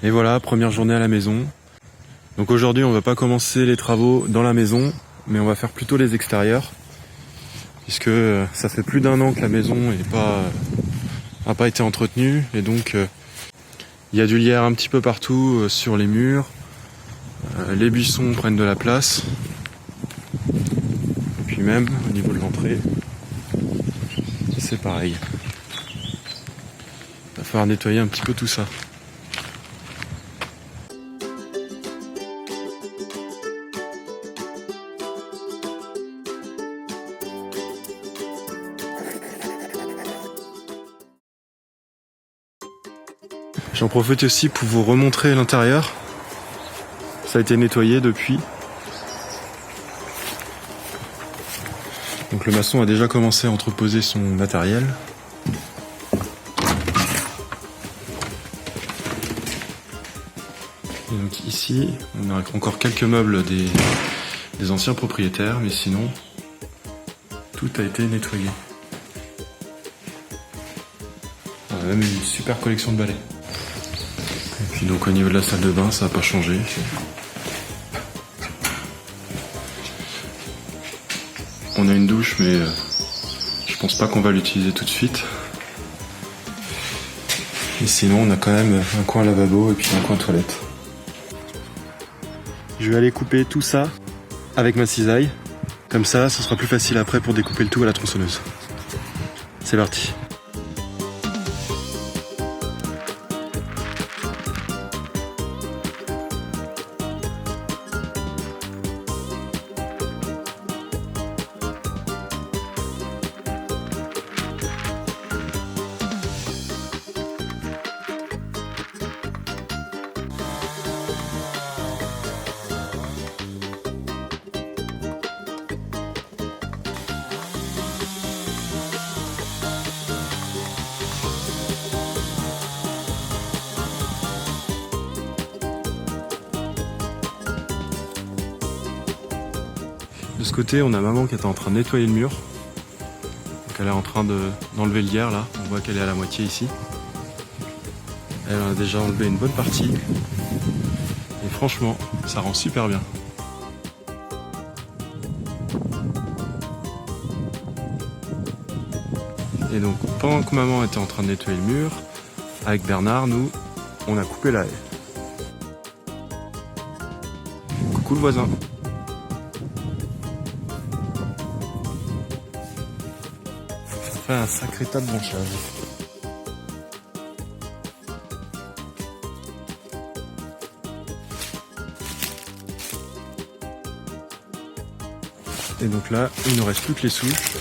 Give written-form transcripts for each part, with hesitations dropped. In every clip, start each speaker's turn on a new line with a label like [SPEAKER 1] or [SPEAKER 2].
[SPEAKER 1] Et voilà, première journée à la maison. Donc aujourd'hui on va pas commencer les travaux dans la maison, mais on va faire plutôt les extérieurs. Puisque ça fait plus d'1 an que la maison n'a pas été entretenue. Et donc il y a du lierre un petit peu partout sur les murs. Les buissons prennent de la place. Et puis même au niveau de l'entrée, c'est pareil. Il va falloir nettoyer un petit peu tout ça. J'en profite aussi pour vous remontrer l'intérieur. Ça a été nettoyé depuis. Donc le maçon a déjà commencé à entreposer son matériel. Et donc ici, on a encore quelques meubles des anciens propriétaires, mais sinon, tout a été nettoyé. On a même une super collection de balais. Et puis donc au niveau de la salle de bain, ça n'a pas changé. On a une douche, mais je pense pas qu'on va l'utiliser tout de suite. Et sinon, on a quand même un coin lavabo et puis un coin toilette. Je vais aller couper tout ça avec ma cisaille. Comme ça, ce sera plus facile après pour découper le tout à la tronçonneuse. C'est parti. De ce côté, on a maman qui était en train de nettoyer le mur. Donc elle est en train d'enlever le lierre là. On voit qu'elle est à la moitié ici. Elle en a déjà enlevé une bonne partie. Et franchement, ça rend super bien. Et donc pendant que maman était en train de nettoyer le mur, avec Bernard, nous, on a coupé la haie. Coucou le voisin. Ça fait un sacré tas de branchage. Et donc là, il ne reste plus que les souches.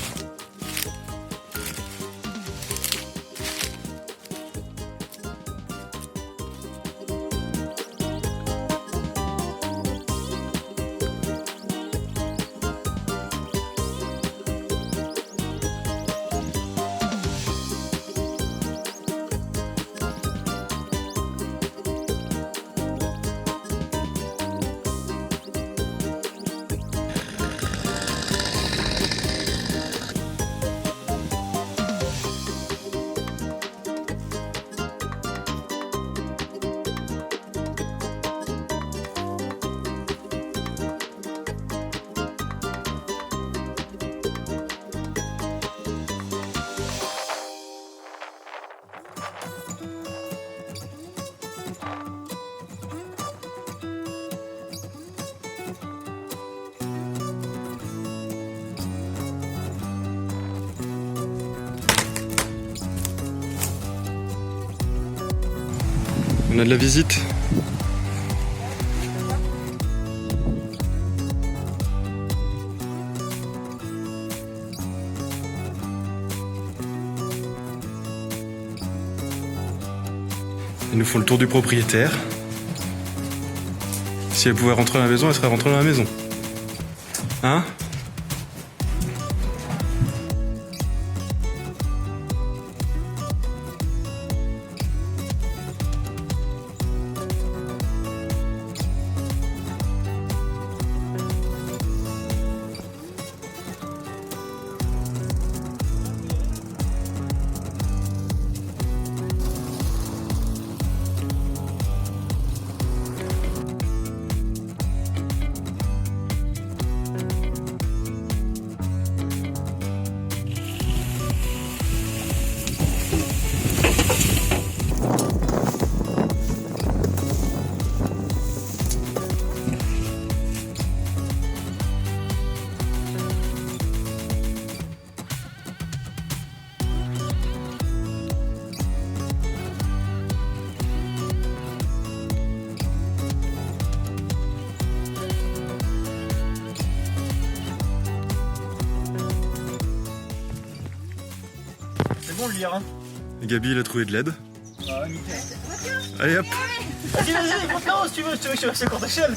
[SPEAKER 1] On a de la visite. Ils nous font le tour du propriétaire. Si elle pouvait rentrer à la maison, elle serait rentrée dans la maison. Hein ?
[SPEAKER 2] le lire. Hein.
[SPEAKER 1] Gabi il a trouvé de l'aide.
[SPEAKER 2] Ah, nickel.
[SPEAKER 1] Allez hop.
[SPEAKER 2] Vas-y, monte-le si tu veux que je fasse le cours d'échelle.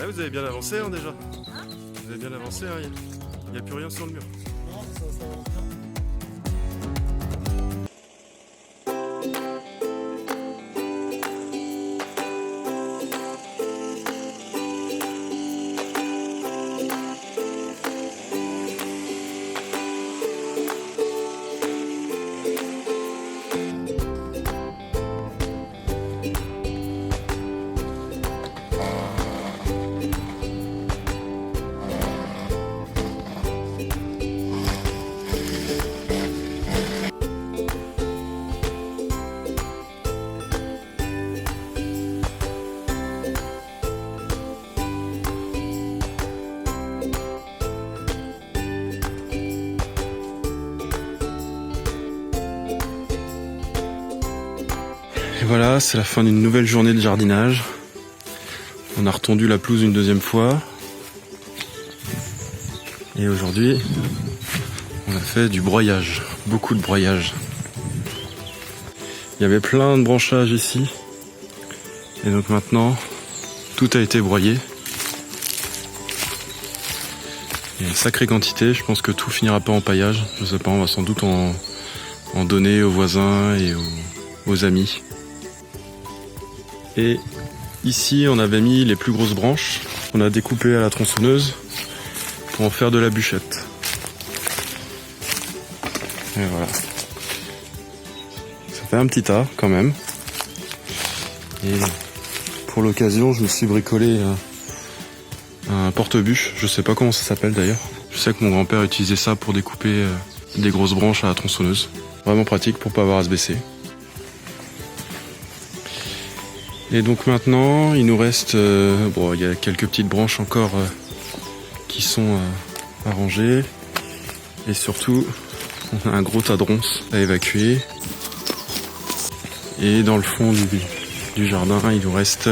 [SPEAKER 1] Ah, vous avez bien avancé hein, déjà. Vous avez bien avancé, hein, il n'y a plus rien sur le mur.
[SPEAKER 2] Non, ça va bien.
[SPEAKER 1] Et voilà, c'est la fin d'une nouvelle journée de jardinage. On a retondu la pelouse une deuxième fois. Et aujourd'hui, on a fait du broyage, beaucoup de broyage. Il y avait plein de branchages ici. Et donc maintenant, tout a été broyé. Il y a une sacrée quantité, je pense que tout finira pas en paillage. Je sais pas, on va sans doute en donner aux voisins et aux amis. Et ici, on avait mis les plus grosses branches qu'on a découpées à la tronçonneuse pour en faire de la bûchette. Et voilà. Ça fait un petit tas quand même. Et pour l'occasion, je me suis bricolé un porte-bûche. Je sais pas comment ça s'appelle d'ailleurs. Je sais que mon grand-père utilisait ça pour découper des grosses branches à la tronçonneuse. Vraiment pratique pour pas avoir à se baisser. Et donc maintenant, il nous reste... bon, il y a quelques petites branches encore qui sont à ranger. Et surtout, on a un gros tas de ronces à évacuer. Et dans le fond du jardin, il nous reste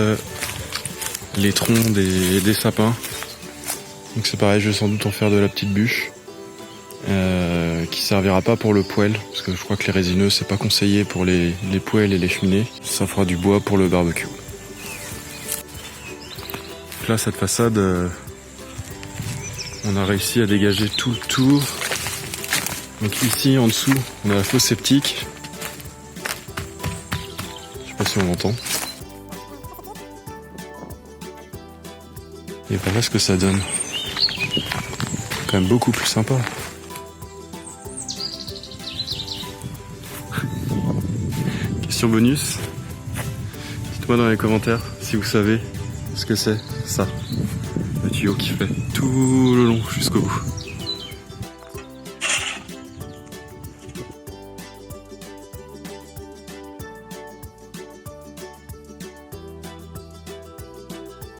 [SPEAKER 1] les troncs des sapins. Donc c'est pareil, je vais sans doute en faire de la petite bûche. Qui servira pas pour le poêle, parce que je crois que les résineux c'est pas conseillé pour les poêles et les cheminées. Ça fera du bois pour le barbecue. Donc là, cette façade, on a réussi à dégager tout le tour. Donc ici en dessous, on a la fosse septique. Je sais pas si on l'entend. Et voilà ce que ça donne. Quand même beaucoup plus sympa. Question bonus. Dites-moi dans les commentaires si vous savez ce que c'est, ça. Le tuyau qui fait tout le long jusqu'au bout.